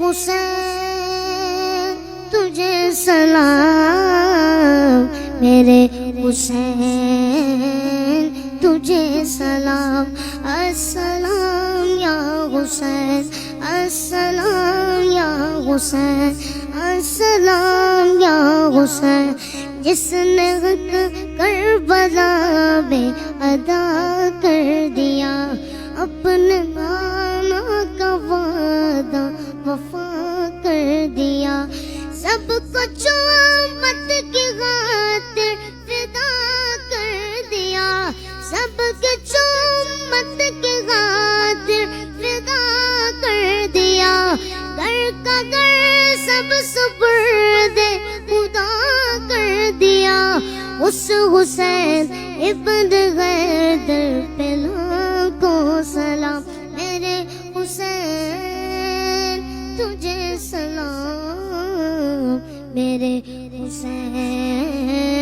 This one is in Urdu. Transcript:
حسین تجھے سلام، میرے حسین تجھے سلام، السلام یا حسین، السلام یا حسین، السلام یا حسین، جس نے حق کربلا میں ادا کر دیا، اپنے نانا کا وعدہ وفا کر دیا، سب کچھ امت کی خاطر فدا کر دیا، سب کچھ امت کی خاطر فدا کر دیا، گھر کا گھر سب سپرد خدا کر دیا، اس حسین ابن حیدر پہ لاکھوں سلام، میرے حسین تجھے سلام، میرے حسین